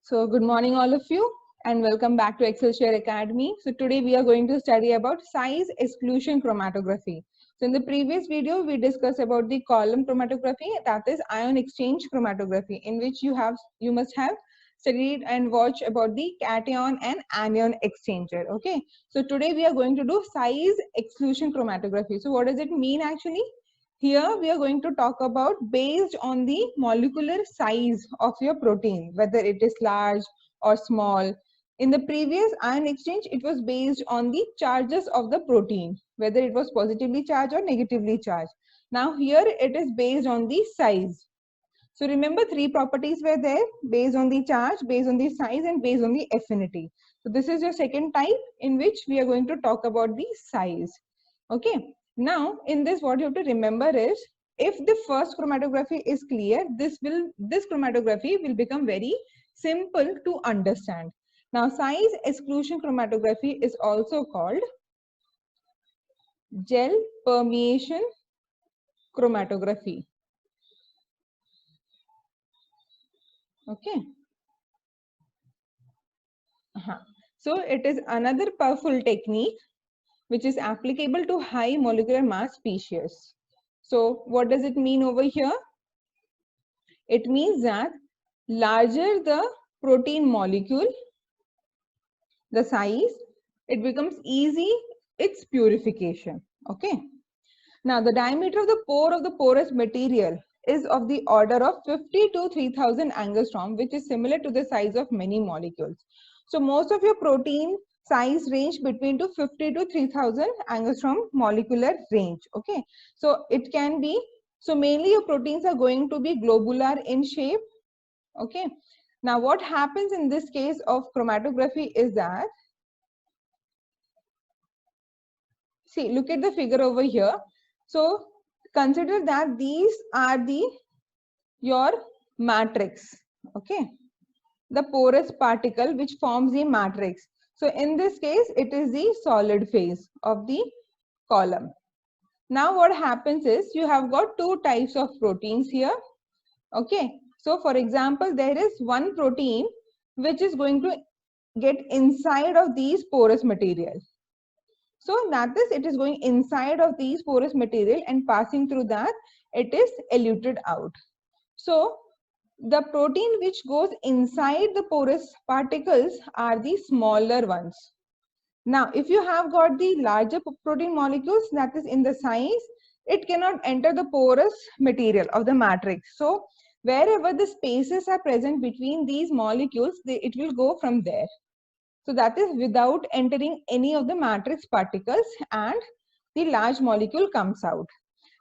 So good morning all of you and welcome back to Excelsure Academy. So today we are going to study about size exclusion chromatography. So in the previous video we discussed about the column chromatography, that is ion exchange chromatography, in which you must have studied and watched about the cation and anion exchanger. Okay, so today we are going to do size exclusion chromatography. So what does it mean actually? Here we are going to talk about based on the molecular size of your protein, whether it is large or small. In the previous ion exchange, it was based on the charges of the protein, whether it was positively charged or negatively charged. Now here it is based on the size. So remember, three properties were there: based on the charge, based on the size, and based on the affinity. So this is your second type in which we are going to talk about the size. Okay. Now in this, what you have to remember is, if the first chromatography is clear, this chromatography will become very simple to understand. Now size exclusion chromatography is also called gel permeation chromatography. Okay. So it is another powerful technique which is applicable to high molecular mass species. So what does it mean over here? It means that larger the protein molecule, the size, it becomes easy its purification. Okay. Now the diameter of the pore of the porous material is of the order of 50 to 3000 angstrom, which is similar to the size of many molecules. So most of your protein size range between to 50 to 3000 angstrom molecular range. Okay, so it can be, so mainly your proteins are going to be globular in shape. Okay, now what happens in this case of chromatography is that, see, look at the figure over here. So consider that these are your matrix. Okay, the porous particle which forms the matrix. So in this case, it is the solid phase of the column. Now what happens is, you have got two types of proteins here. Okay, so for example, there is one protein which is going to get inside of these porous material. So that is, it is going inside of these porous material, and passing through that, it is eluted out. So the protein which goes inside the porous particles are the smaller ones. Now, if you have got the larger protein molecules, that is in the size, it cannot enter the porous material of the matrix. So wherever the spaces are present between these molecules, it will go from there. So that is without entering any of the matrix particles, and the large molecule comes out.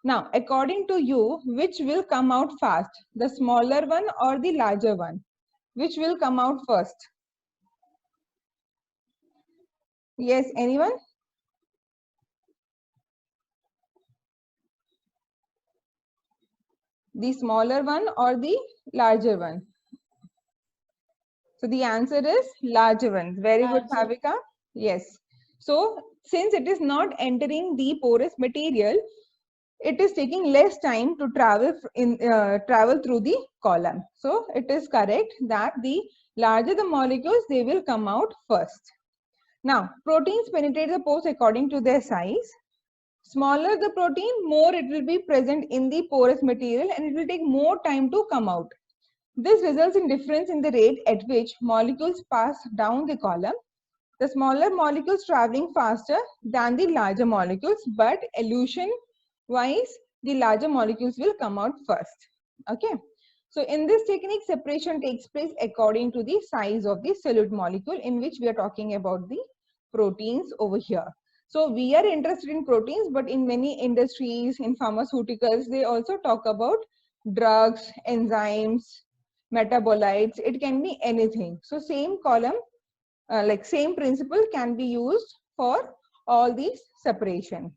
Now, according to you, which will come out fast, the smaller one or the larger one? Which will come out first? Yes, anyone? The smaller one or the larger one? So the answer is larger one. Very good, Bhavika. Yes. So since it is not entering the porous material, it is taking less time to travel through the column. So it is correct that the larger the molecules, they will come out first. Now, proteins penetrate the pores according to their size. Smaller the protein, more it will be present in the porous material, and it will take more time to come out. This results in difference in the rate at which molecules pass down the column. The smaller molecules traveling faster than the larger molecules, but elution wise, the larger molecules will come out first. Okay. So in this technique, separation takes place according to the size of the solute molecule, in which we are talking about the proteins over here. So we are interested in proteins, but in many industries, in pharmaceuticals, they also talk about drugs, enzymes, metabolites. It can be anything. So same column, like same principle can be used for all these separation.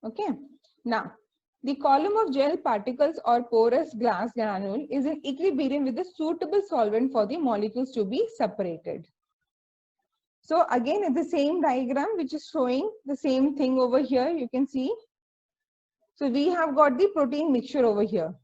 Okay. Now, the column of gel particles or porous glass granule is in equilibrium with a suitable solvent for the molecules to be separated. So again, it's the same diagram which is showing the same thing over here. You can see So we have got the protein mixture over here.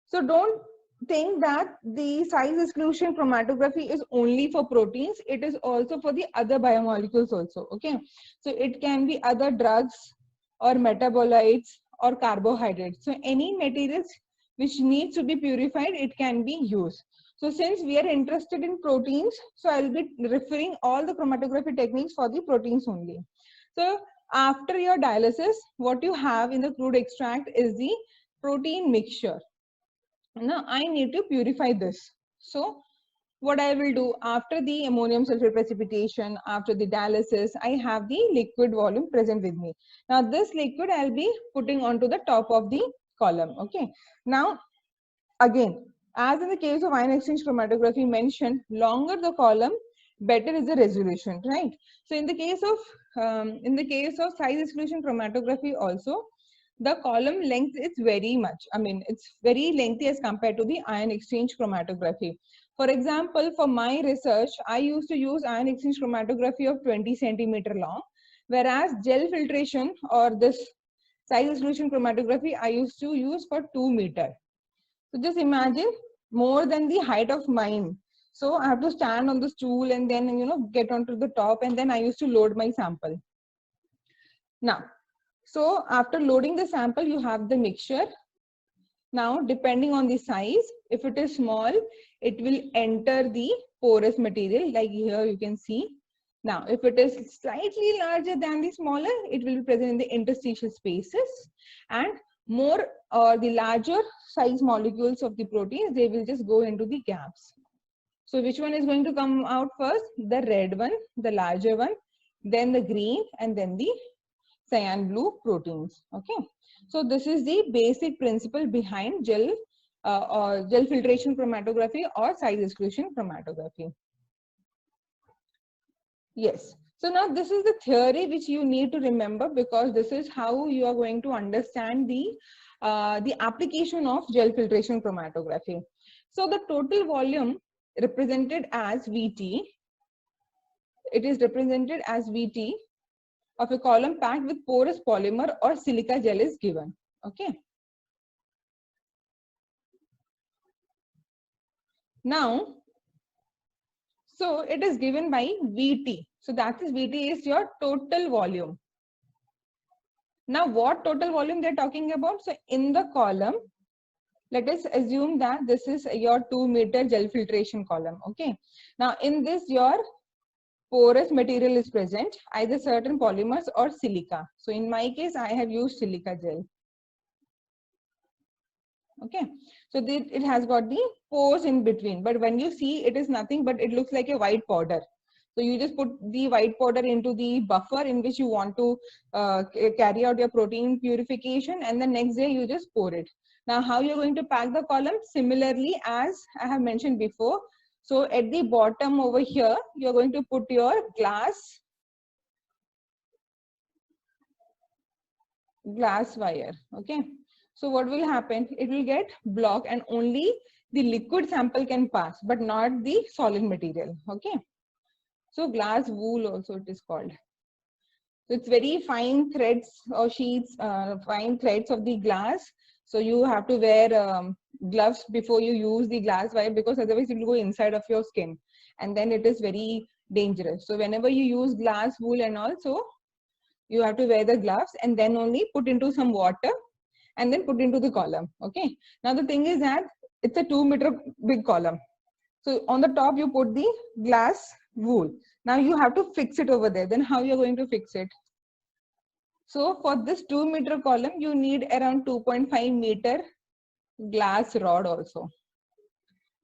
So don't think that the size exclusion chromatography is only for proteins. It is also for the other biomolecules also. Okay. So it can be other drugs or metabolites or carbohydrates. So any materials which needs to be purified, it can be used. So since we are interested in proteins, so I'll be referring all the chromatography techniques for the proteins only. So after your dialysis, what you have in the crude extract is the protein mixture. Now I need to purify this. So what I will do after the ammonium sulfate precipitation, after the dialysis, I have the liquid volume present with me. Now this liquid I'll be putting onto the top of the column. Okay. Now again, as in the case of ion exchange chromatography mentioned, longer the column, better is the resolution, right? So in the case of size exclusion chromatography also, the column length is very much, it's very lengthy as compared to the ion exchange chromatography. For example, for my research, I used to use ion exchange chromatography of 20 centimeter long, whereas gel filtration or this size exclusion chromatography I used to use for 2 meter. So just imagine more than the height of mine. So I have to stand on the stool and then, get onto the top, and then I used to load my sample. Now, so after loading the sample, you have the mixture. Now, depending on the size, if it is small, it will enter the porous material, like here you can see. Now, if it is slightly larger than the smaller, it will be present in the interstitial spaces, and more or the larger size molecules of the proteins, they will just go into the gaps. So which one is going to come out first? The red one, the larger one, then the green, and then the cyan blue proteins. Okay. So this is the basic principle behind gel or gel filtration chromatography or size exclusion chromatography. Yes. So now this is the theory which you need to remember, because this is how you are going to understand the application of gel filtration chromatography. So the total volume represented as VT, it is represented as VT of a column packed with porous polymer or silica gel is given. Okay. Now, so it is given by VT. So that is VT is your total volume. Now, what total volume they're talking about? So in the column, let us assume that this is your 2 meter gel filtration column. Okay. Now in this, your porous material is present, either certain polymers or silica. So in my case, I have used silica gel. Okay. So it has got the pores in between, but when you see, it is nothing but it looks like a white powder. So you just put the white powder into the buffer in which you want to carry out your protein purification, and the next day you just pour it. Now, how you're going to pack the column? Similarly, as I have mentioned before. So at the bottom over here, you're going to put your glass wire. Okay. So what will happen? It will get blocked and only the liquid sample can pass, but not the solid material. Okay. So glass wool also it is called. So it's very fine threads or sheets, fine threads of the glass. So you have to wear gloves before you use the glass wire, because otherwise it will go inside of your skin, and then it is very dangerous. So whenever you use glass wool and also, you have to wear the gloves and then only put into some water and then put into the column. Okay. Now the thing is that it's a 2 meter big column. So on the top you put the glass wool. Now you have to fix it over there. Then how you're going to fix it? So for this 2 meter column, you need around 2.5 meter glass rod also.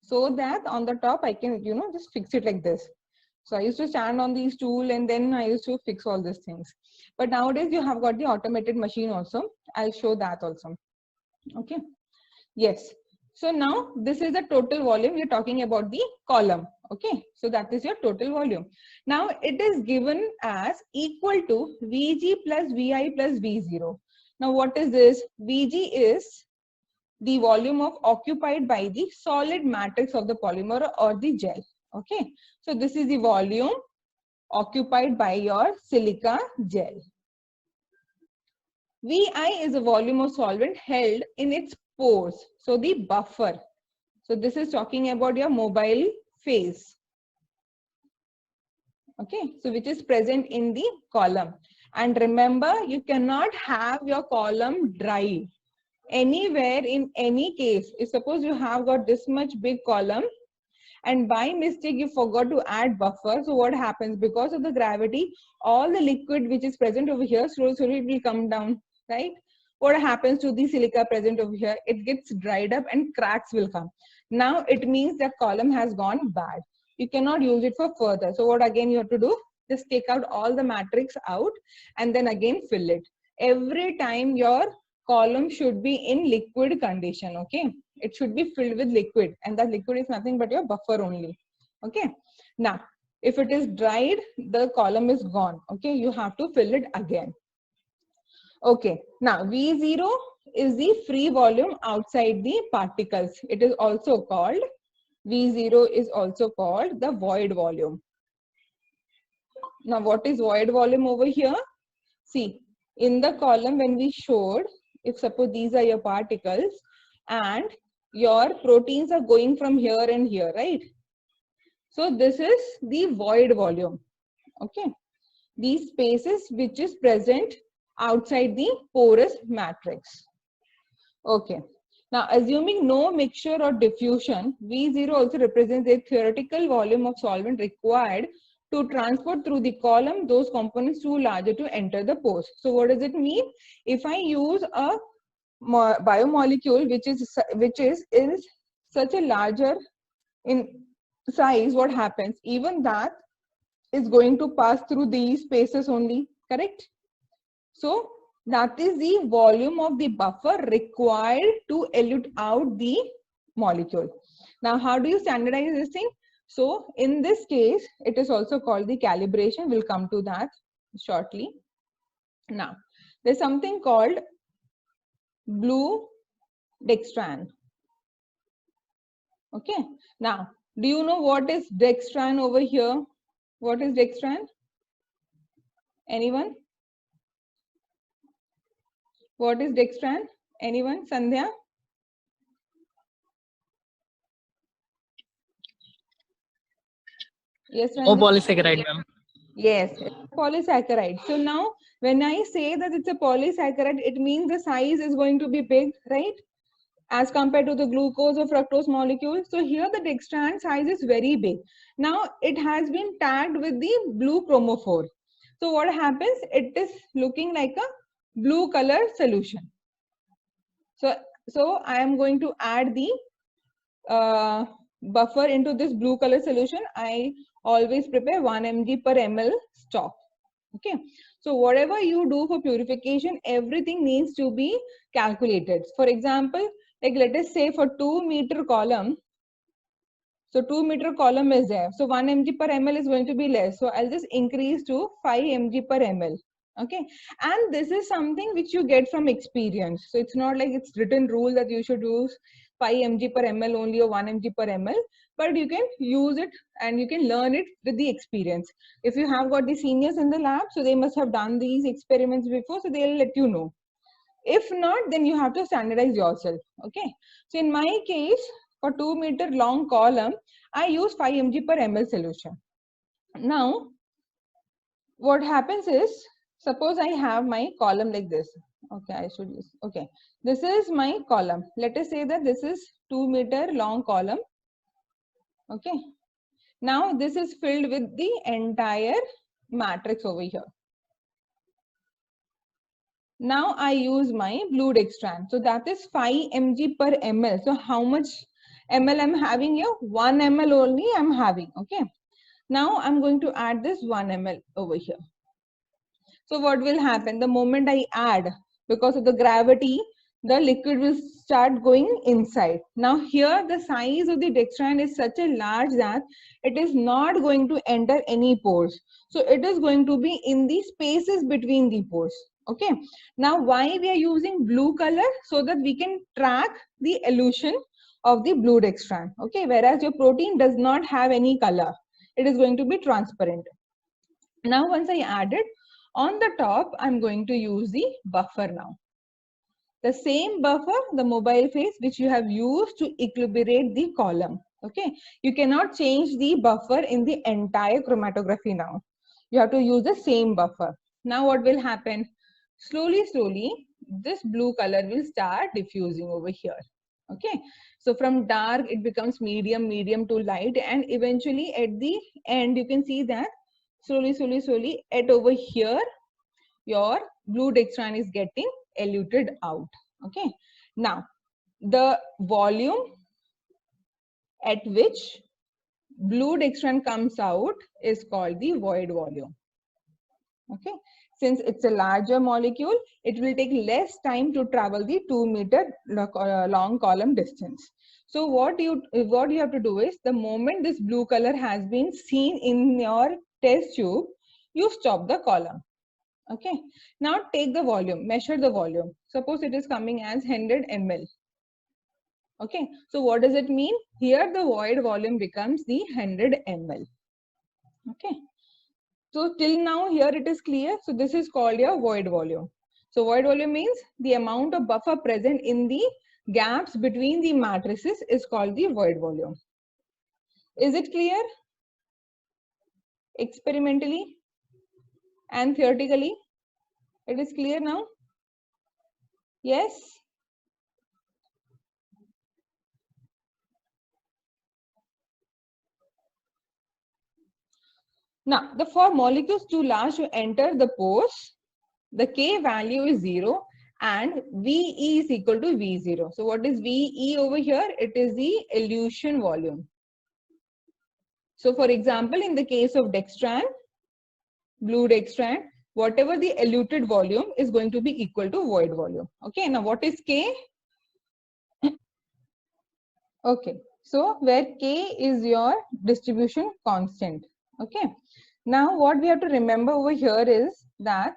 So that on the top I can, just fix it like this. So I used to stand on the stool and then I used to fix all these things. But nowadays you have got the automated machine also. I'll show that also. Okay. Yes. So now this is the total volume. We're talking about the column. Okay. So that is your total volume. Now it is given as equal to Vg plus Vi plus V0. Now what is this? Vg is the volume of occupied by the solid matrix of the polymer or the gel. Okay. So this is the volume occupied by your silica gel. Vi is a volume of solvent held in its pores. So the buffer. So this is talking about your mobile phase. Okay, so which is present in the column. And remember, you cannot have your column dry. Anywhere in any case, if suppose you have got this much big column and by mistake you forgot to add buffer, so what happens? Because of the gravity, all the liquid which is present over here slowly it will come down, right? What happens to the silica present over here? It gets dried up and cracks will come. Now it means that column has gone bad. You cannot use it for further. So what again you have to do? Just take out all the matrix out and then again fill it. Every time your column should be in liquid condition, okay? It should be filled with liquid, and that liquid is nothing but your buffer only, okay? Now, if it is dried, the column is gone, okay? You have to fill it again. Okay, now V0 is the free volume outside the particles. It is also called, V0 is also called the void volume. Now, what is void volume over here? See, in the column when we showed, if suppose these are your particles and your proteins are going from here and here, right? So this is the void volume, okay? These spaces which is present outside the porous matrix. Okay. Now, assuming no mixture or diffusion, V0 also represents a theoretical volume of solvent required to transport through the column those components too larger to enter the pores. So what does it mean? If I use a biomolecule which is such a larger in size, what happens? Even that is going to pass through these spaces only, correct? So that is the volume of the buffer required to elute out the molecule. Now, how do you standardize this thing? So in this case, it is also called the calibration. We'll come to that shortly. Now, there's something called blue dextran. Okay. Now, do you know what is dextran over here? What is dextran? Anyone? What is dextran? Anyone? Sandhya? Yes, Oh, Ranjit? polysaccharide, ma'am. Yes, it's a polysaccharide. So now when I say that it's a polysaccharide, it means the size is going to be big, right? As compared to the glucose or fructose molecule. So here the dextran size is very big. Now it has been tagged with the blue chromophore. So what happens? It is looking like a blue color solution. So I am going to add the buffer into this blue color solution. I always prepare 1 mg per ml stock. Okay, so whatever you do for purification, everything needs to be calculated. For example, like let us say for 2-meter column, so 2-meter column is there, so 1 mg per ml is going to be less, so I'll just increase to 5 mg per ml. Okay, and this is something which you get from experience, so it's not like it's written rule that you should use 5 mg per ml only or 1 mg per ml, but you can use it and you can learn it with the experience. If you have got the seniors in the lab, so they must have done these experiments before, so they'll let you know. If not, then you have to standardize yourself. Okay, so in my case, for 2-meter long column, I use 5 mg per ml solution. Now, what happens is, suppose I have my column like this. Okay, I should use, okay, this is my column. Let us say that this is 2-meter long column. Okay, now this is filled with the entire matrix over here. Now I use my blue dextran. So that is 5 mg per ml. So how much ml I'm having here? 1 ml only I'm having. Okay. Now I'm going to add this 1 ml over here. So what will happen? The moment I add, because of the gravity, the liquid will start going inside. Now here the size of the dextran is such a large that it is not going to enter any pores. So it is going to be in the spaces between the pores. Okay. Now why we are using blue color? So that we can track the elution of the blue dextran. Okay. Whereas your protein does not have any color. It is going to be transparent. Now once I add it, On the top, I'm going to use the buffer now. The same buffer, the mobile phase, which you have used to equilibrate the column. Okay, you cannot change the buffer in the entire chromatography now. You have to use the same buffer. Now what will happen? Slowly, slowly, this blue color will start diffusing over here. Okay, so from dark, it becomes medium, medium to light, and eventually at the end, you can see that slowly, slowly, slowly, at over here, your blue dextran is getting eluted out. Okay, now the volume at which blue dextran comes out is called the void volume. Okay, since it's a larger molecule, it will take less time to travel the 2-meter long column distance. So what you have to do is, the moment this blue color has been seen in your test tube, you stop the column. Okay, now take the volume, measure the volume. Suppose it is coming as 100 ml. Okay, so what does it mean? Here the void volume becomes the 100 ml. Okay, so till now here it is clear. So this is called your void volume. So void volume means the amount of buffer present in the gaps between the matrices is called the void volume. Is it clear? Experimentally and theoretically, it is clear now? Yes? Now, for molecules too large to enter the pores, the K value is 0 and VE is equal to V0. So what is VE over here? It is the elution volume. So for example, in the case of dextran, blue dextran, whatever the eluted volume is going to be equal to void volume. Okay, now what is K? Okay, so where K is your distribution constant. Okay, now what we have to remember over here is that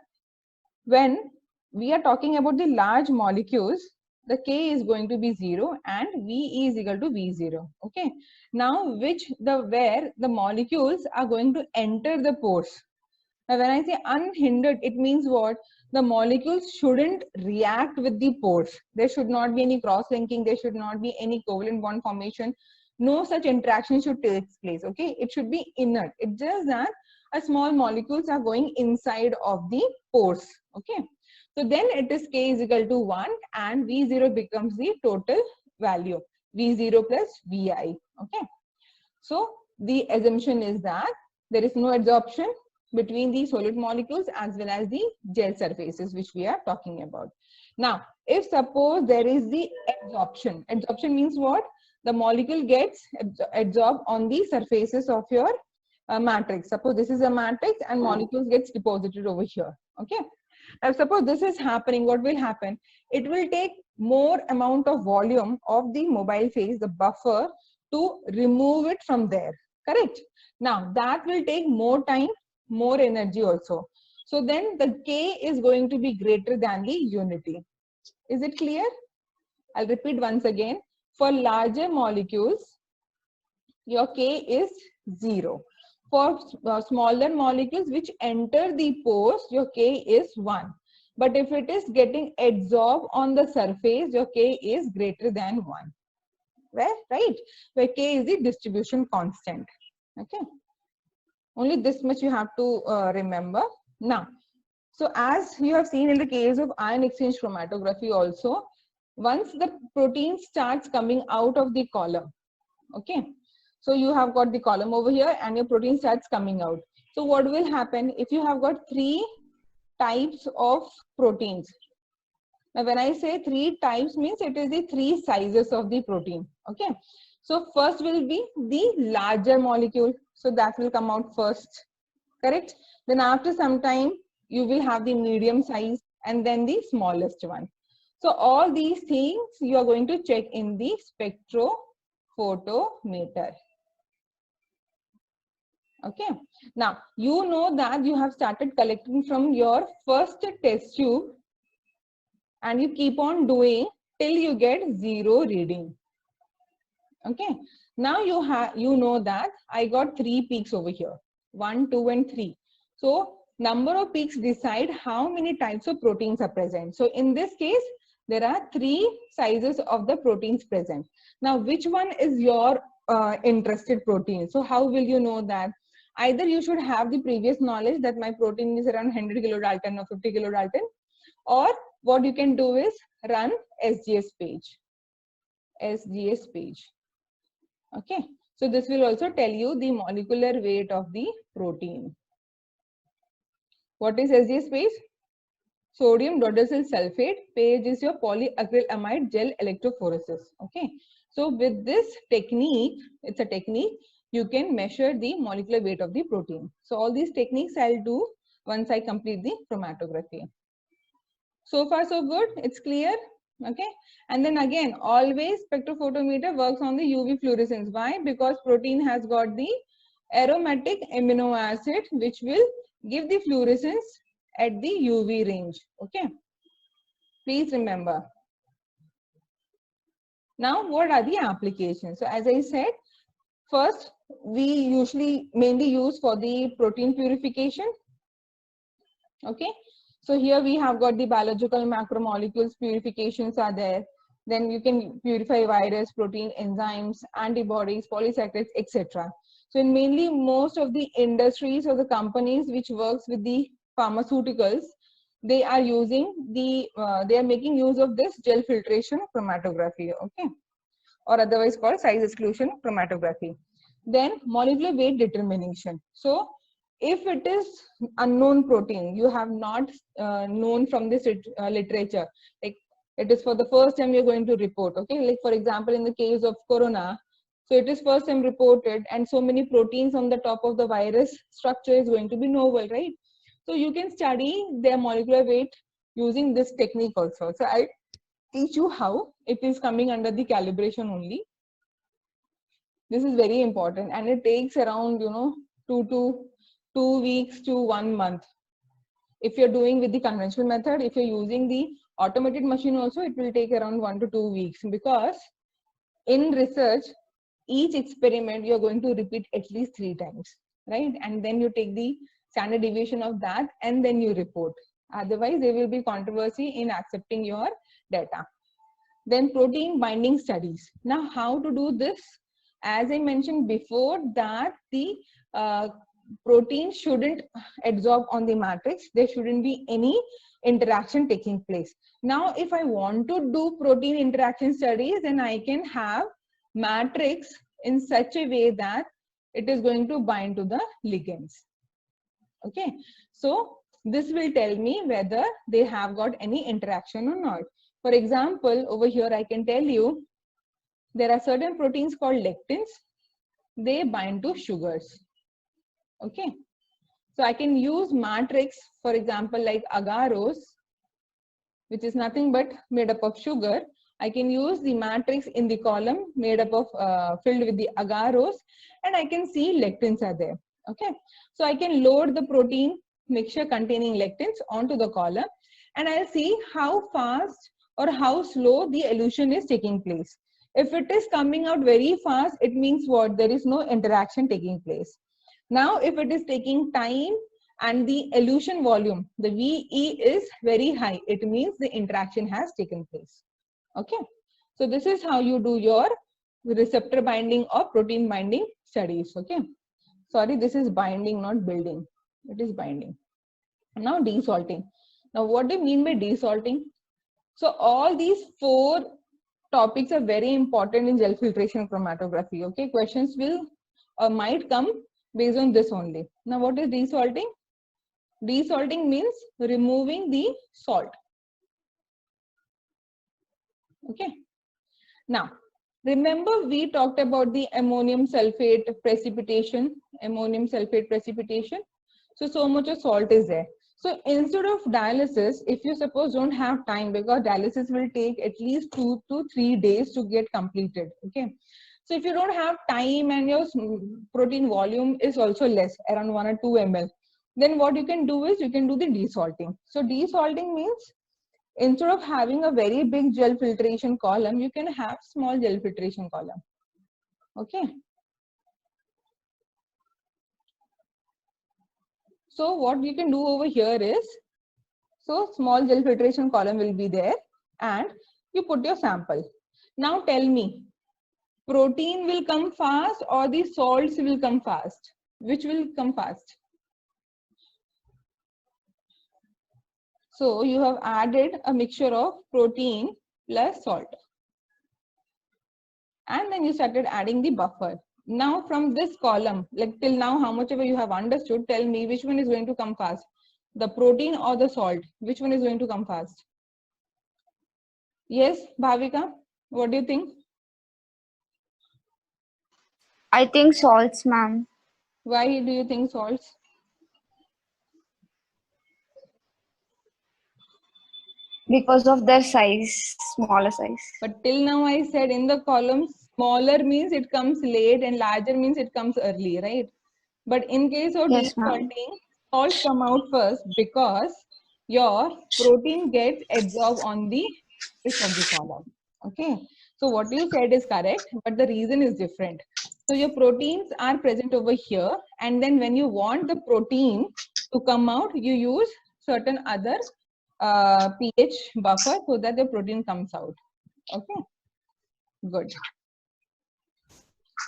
when we are talking about the large molecules, the K is going to be 0 and VE is equal to V0. Okay, now where the molecules are going to enter the pores. Now when I say unhindered, it means what? The molecules shouldn't react with the pores. There should not be any cross-linking. There should not be any covalent bond formation. No such interaction should take place. Okay, it should be inert. It's just that a small molecules are going inside of the pores. Okay, so then it is K is equal to 1 and V0 becomes the total value. V0 plus Vi. Okay, so the assumption is that there is no adsorption between the solid molecules as well as the gel surfaces which we are talking about. Now, if suppose there is the adsorption, adsorption means what? The molecule gets adsorbed on the surfaces of your matrix. Suppose this is a matrix and molecules gets deposited over here. Okay. Now, suppose this is happening, what will happen? It will take more amount of volume of the mobile phase, the buffer, to remove it from there. Correct? Now, that will take more time, more energy also. So then the K is going to be greater than the unity. Is it clear? I'll repeat once again. For larger molecules, your K is 0. For smaller molecules which enter the pores, your K is 1. But if it is getting adsorbed on the surface, your K is greater than 1. Right? Where K is the distribution constant. Okay. Only this much you have to remember. Now, so as you have seen in the case of ion exchange chromatography also, once the protein starts coming out of the column, okay, so you have got the column over here and your protein starts coming out. So what will happen if you have got 3 types of proteins? Now when I say 3 types means it is the 3 sizes of the protein. Okay, so first will be the larger molecule, so that will come out first. Correct? Then after some time you will have the medium size and then the smallest one. So all these things you are going to check in the spectrophotometer. Okay, now you know that you have started collecting from your first test tube and you keep on doing till you get 0 reading. Okay, now you know that I got 3 peaks over here, 1, 2 and 3. So Number of peaks decide how many types of proteins are present. So in this case, there are 3 sizes of the proteins present. Now, which one is your interested protein? So how will you know that? Either you should have the previous knowledge that my protein is around 100 kilodalton or 50 kilodalton, or what you can do is run SGS page. SGS page. Okay. So this will also tell you the molecular weight of the protein. What is SGS page? Sodium dodecyl sulfate. Page is your polyacrylamide gel electrophoresis. Okay. So with this technique, it's a technique, you can measure the molecular weight of the protein. So all these techniques I'll do once I complete the chromatography. So far so good, it's clear. Okay. And then again, always spectrophotometer works on the UV fluorescence. Why? Because protein has got the aromatic amino acid which will give the fluorescence at the UV range. Okay. Please remember. Now, what are the applications? So as I said, first, we usually mainly use for the protein purification. Okay. So here we have got the biological macromolecules purifications are there. Then you can purify virus, protein, enzymes, antibodies, polysaccharides, etc. So in mainly most of the industries or the companies which works with the pharmaceuticals, they are using the, they are making use of this gel filtration chromatography, okay, or otherwise called size exclusion chromatography. Then molecular weight determination. So if it is unknown protein, you have not known from this literature, like it is for the first time you're going to report, okay, like for example in the case of corona, so it is first time reported and so many proteins on the top of the virus structure is going to be novel, right? So you can study their molecular weight using this technique also. So I teach you how it is coming under the calibration only. This is very important and it takes around, 2 weeks to 1 month. If you're doing with the conventional method, if you're using the automated machine also, it will take around 1 to 2 weeks, because in research, each experiment you're going to repeat at least 3 times, right? And then you take the standard deviation of that and then you report. Otherwise, there will be controversy in accepting your data. Then protein binding studies. Now, how to do this? As I mentioned before, that the protein shouldn't adsorb on the matrix. There shouldn't be any interaction taking place. Now, if I want to do protein interaction studies, then I can have matrix in such a way that it is going to bind to the ligands. Okay. So this will tell me whether they have got any interaction or not. For example, over here I can tell you there are certain proteins called lectins. They bind to sugars. Okay. So I can use matrix, for example, like agarose, which is nothing but made up of sugar. I can use the matrix in the column made up of filled with the agarose, and I can see lectins are there. Okay. So I can load the protein mixture containing lectins onto the column, and I'll see how fast or how slow the elution is taking place. If it is coming out very fast, it means what? There is no interaction taking place. Now, if it is taking time and the elution volume, the VE is very high, it means the interaction has taken place. Okay. So this is how you do your receptor binding or protein binding studies. Okay. Sorry, this is binding, not building. It is binding. Now desalting. Now what do you mean by desalting? So all these 4 topics are very important in gel filtration chromatography. Okay. Questions will might come based on this only. Now what is desalting? Desalting means removing the salt. Okay. Now, remember we talked about the ammonium sulfate precipitation, So much of salt is there. So instead of dialysis, if you suppose don't have time, because dialysis will take at least 2 to 3 days to get completed. Okay. So if you don't have time and your protein volume is also less, around 1 or 2 ml, then what you can do is you can do the desalting. So desalting means instead of having a very big gel filtration column, you can have small gel filtration column. Okay. So what you can do over here is, so small gel filtration column will be there and you put your sample. Now tell me, protein will come fast or the salts will come fast? Which will come fast? So you have added a mixture of protein plus salt. And then you started adding the buffer. Now from this column, like till now, how much ever you have understood, tell me which one is going to come fast, the protein or the salt? Which one is going to come fast? Yes, Bhavika, what do you think? I think salts, ma'am. Why do you think salts? Because of their size, smaller size. But till now I said in the column, smaller means it comes late and larger means it comes early, right? But in case of Yes, ma'am. desalting, salts come out first because your protein gets absorbed on the base of the column. Okay. So what you said is correct, but the reason is different. So your proteins are present over here, and then when you want the protein to come out, you use certain other pH buffer so that the protein comes out. Okay, good.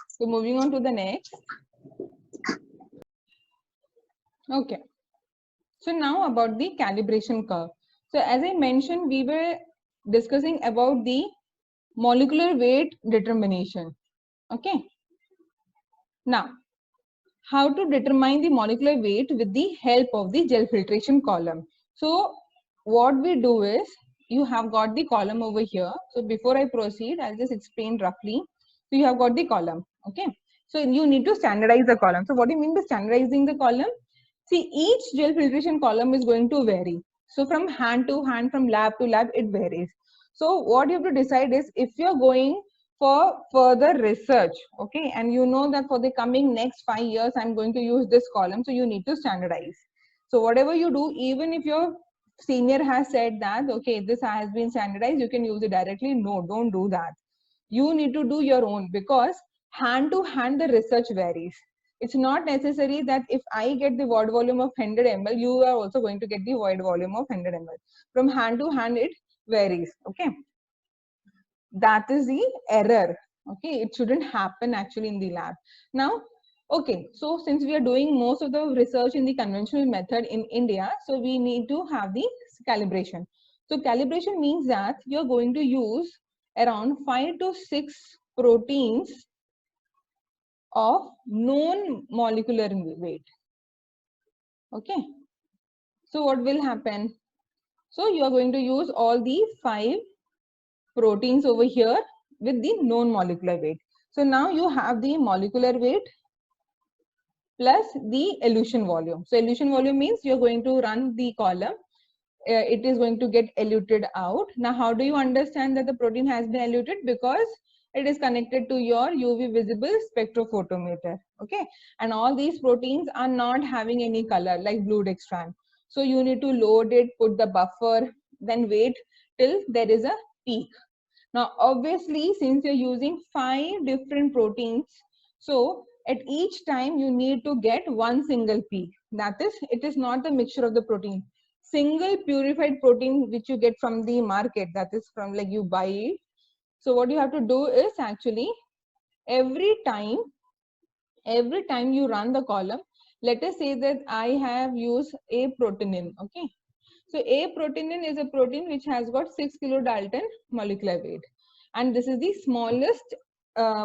So moving on to the next. Okay. So now about the calibration curve. So as I mentioned, we were discussing about the molecular weight determination. Okay. Now, how to determine the molecular weight with the help of the gel filtration column. So what we do is, you have got the column over here. So before I proceed, I'll just explain roughly. So you have got the column. Okay. So you need to standardize the column. So what do you mean by standardizing the column? See, each gel filtration column is going to vary. So from hand to hand, from lab to lab, it varies. So what you have to decide is, if you're going for further research, okay, and you know that for the coming next 5 years, I'm going to use this column, so you need to standardize. So whatever you do, even if your senior has said that, okay, this has been standardized, you can use it directly. No, don't do that. You need to do your own, because hand to hand the research varies. It's not necessary that if I get the word volume of 100 ml, you are also going to get the word volume of 100 ml. From hand to hand, it varies. Okay. That is the error. Okay. It shouldn't happen actually in the lab. Now, okay. So since we are doing most of the research in the conventional method in India, so we need to have the calibration. So calibration means that you're going to use around 5 to 6 proteins of known molecular weight. Okay. So what will happen? So you are going to use all the 5 proteins over here with the known molecular weight. So now you have the molecular weight plus the elution volume. So elution volume means you're going to run the column. It is going to get eluted out. Now, how do you understand that the protein has been eluted? Because it is connected to your UV visible spectrophotometer. Okay. And all these proteins are not having any color like blue dextran. So you need to load it, put the buffer, then wait till there is a peak. Now, obviously, since you're using 5 different proteins, so at each time you need to get one single peak. That is, it is not the mixture of the protein. Single purified protein which you get from the market, that is from like you buy it. So what you have to do is actually every time you run the column, let us say that I have used a protein. Okay. So a protein is a protein which has got 6 kilodalton molecular weight. And this is the smallest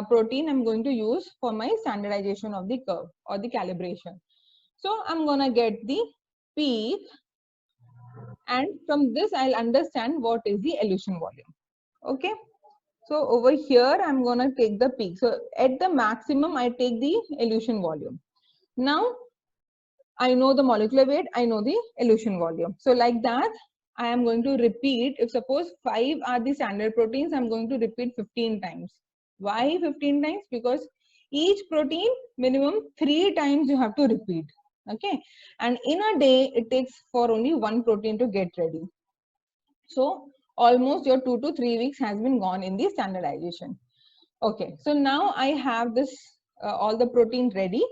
protein I'm going to use for my standardization of the curve or the calibration. So I'm going to get the peak, and from this I'll understand what is the elution volume. Okay. So over here I'm going to take the peak. So at the maximum I take the elution volume. Now I know the molecular weight, I know the elution volume. So like that, I am going to repeat. If suppose 5 are the standard proteins, I'm going to repeat 15 times. Why 15 times? Because each protein minimum 3 times you have to repeat. Okay. And in a day, it takes for only one protein to get ready. So almost your 2 to 3 weeks has been gone in the standardization. Okay. So now I have this all the protein ready.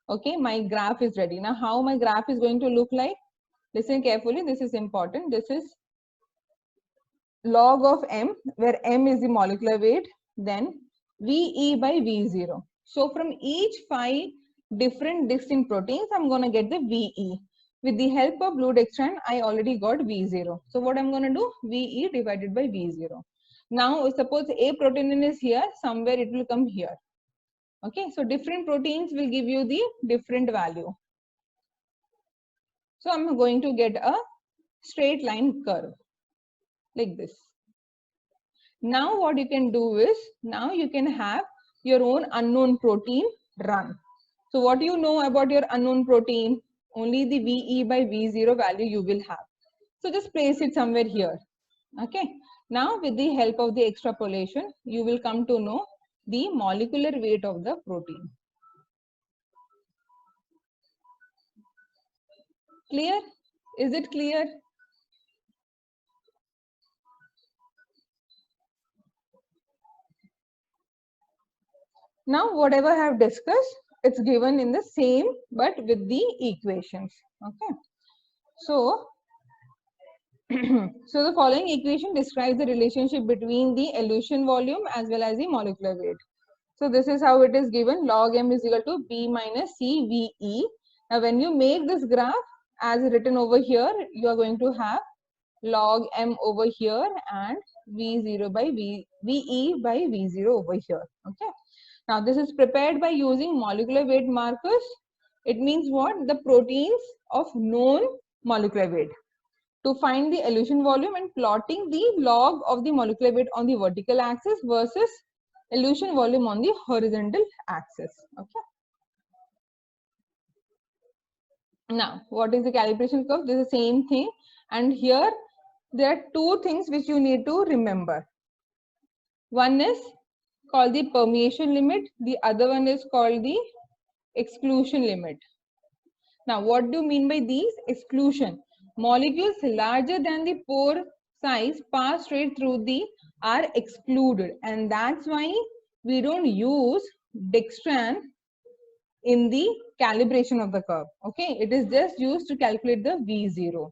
Okay, my graph is ready. Now, how my graph is going to look like? Listen carefully. This is important. This is log of m, where m is the molecular weight, then VE by V0. So from each 5 different distinct proteins, I'm going to get the VE. With the help of blue dextran, I already got V0. So what I'm going to do? VE divided by V0. Now, suppose A protein is here, somewhere it will come here. Okay, so different proteins will give you the different value. So I'm going to get a straight line curve like this. Now what you can do is, now you can have your own unknown protein run. So what you know about your unknown protein? Only the VE by V0 value you will have. So just place it somewhere here. Okay. Now with the help of the extrapolation, you will come to know the molecular weight of the protein. Clear? Is it clear? Now whatever I have discussed, it's given in the same but with the equations. Okay. So, so the following equation describes the relationship between the elution volume as well as the molecular weight. So this is how it is given. Log m is equal to B minus CVE. Now when you make this graph as written over here, you are going to have log m over here and V0 by VE by V0 over here. Okay. Now this is prepared by using molecular weight markers. It means what? The proteins of known molecular weight. To find the elution volume and plotting the log of the molecular weight on the vertical axis versus elution volume on the horizontal axis. Okay. Now, what is the calibration curve? This is the same thing. And here, there are two things which you need to remember. One is called the permeation limit. The other one is called the exclusion limit. Now, what do you mean by these? Exclusion. Molecules larger than the pore size pass straight through the are excluded, and that's why we don't use dextran in the calibration of the curve. Okay, it is just used to calculate the V0.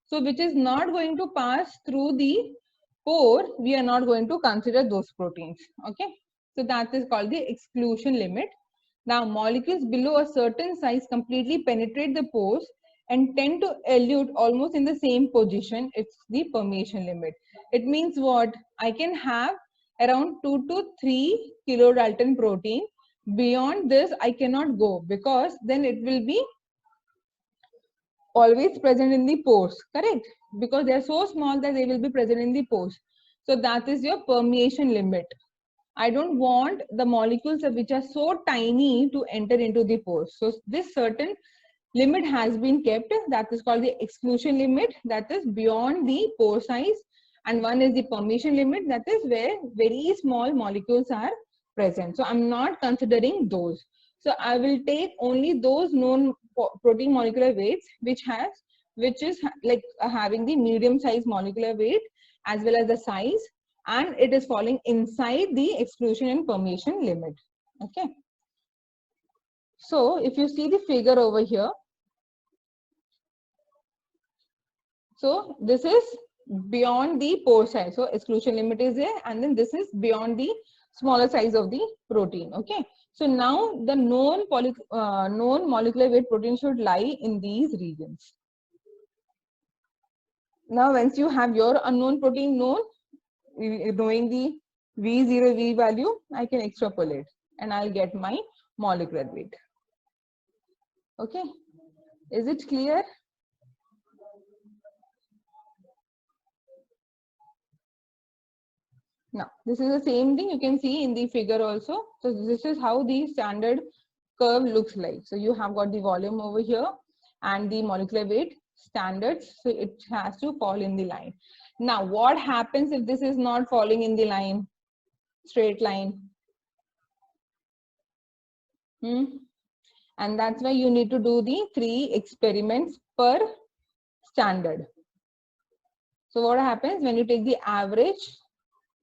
So, which is not going to pass through the pore, we are not going to consider those proteins. Okay, so that is called the exclusion limit. Now, molecules below a certain size completely penetrate the pores and tend to elute almost in the same position. It's the permeation limit. It means what? I can have around 2 to 3 kilodalton protein. Beyond this, I cannot go because then it will be always present in the pores, correct? Because they are so small that they will be present in the pores. So that is your permeation limit. I don't want the molecules which are so tiny to enter into the pores. So this certain limit has been kept, that is called the exclusion limit, that is beyond the pore size, and one is the permeation limit, that is where very small molecules are present. So I'm not considering those. So I will take only those known protein molecular weights which is like having the medium size molecular weight as well as the size, and it is falling inside the exclusion and permeation limit. Okay. So if you see the figure over here, so this is beyond the pore size. So exclusion limit is there, and then this is beyond the smaller size of the protein. Okay. So now the known molecular weight protein should lie in these regions. Now once you have your unknown protein known, knowing the V0 V value, I can extrapolate and I'll get my molecular weight. Okay. Is it clear? Now, this is the same thing you can see in the figure also. So this is how the standard curve looks like. So you have got the volume over here and the molecular weight standards. So it has to fall in the line. Now, what happens if this is not falling in the line, straight line? And that's why you need to do the 3 experiments per standard. So what happens when you take the average,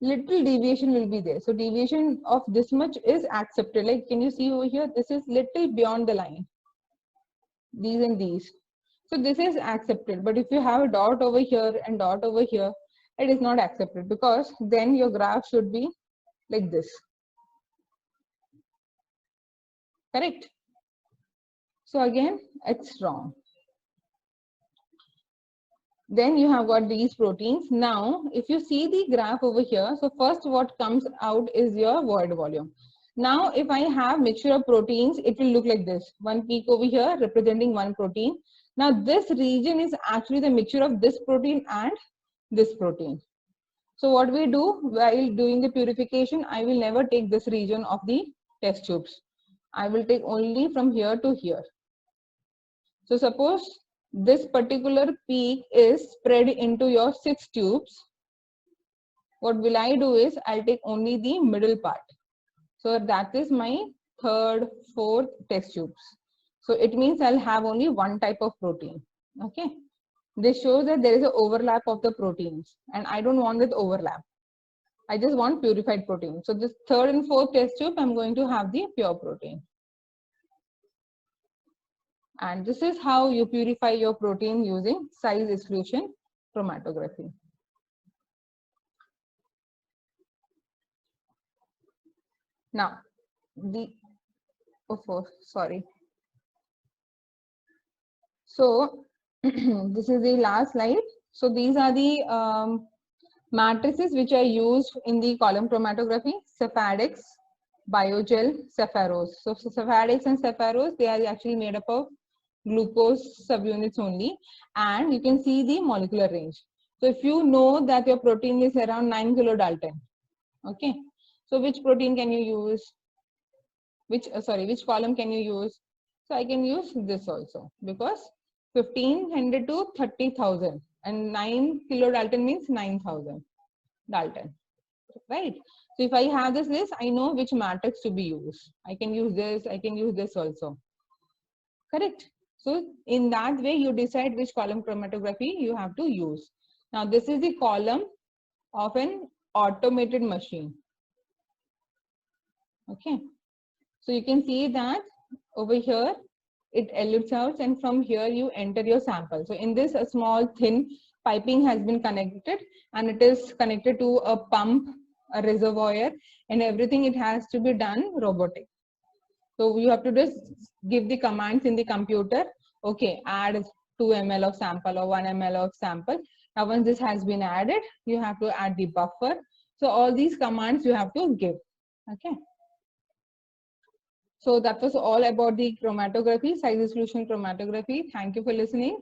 little deviation will be there. So deviation of this much is accepted. Like, can you see over here? This is little beyond the line. these and these. So this is accepted. But if you have a dot over here and dot over here, it is not accepted, because then your graph should be like this. Correct? So again, it's wrong. Then you have got these proteins. Now, if you see the graph over here, so first what comes out is your void volume. Now, if I have mixture of proteins, it will look like this. One peak over here representing one protein. Now, this region is actually the mixture of this protein and this protein. So what we do while doing the purification, I will never take this region of the test tubes. I will take only from here to here. So suppose this particular peak is spread into your 6 tubes. What will I do is I'll take only the middle part. So that is my 3rd, 4th test tubes. So it means I'll have only one type of protein. Okay. This shows that there is an overlap of the proteins, and I don't want this overlap. I just want purified protein. So this 3rd and 4th test tube, I'm going to have the pure protein. And this is how you purify your protein using size exclusion chromatography. Now, sorry. So this is the last slide. So these are the matrices which are used in the column chromatography: Cephadics, Biogel, Cepharose. So Cephadics and Cepharose, they are actually made up of glucose subunits only, and you can see the molecular range. So if you know that your protein is around 9 kilodalton, okay, so which protein can you use? Which column can you use? So I can use this also, because 1500 to 30,000 and 9 kilodalton means 9,000 dalton, right? So if I have this list, I know which matrix to be used. I can use this, I can use this also. Correct? So in that way, you decide which column chromatography you have to use. Now this is the column of an automated machine. Okay. So you can see that over here, it elutes out, and from here you enter your sample. So in this, a small thin piping has been connected, and it is connected to a pump, a reservoir, and everything. It has to be done robotic. So you have to just give the commands in the computer. Okay, add 2 ml of sample or 1 ml of sample. Now once this has been added, you have to add the buffer. So all these commands you have to give. Okay. So that was all about the chromatography, size exclusion chromatography. Thank you for listening.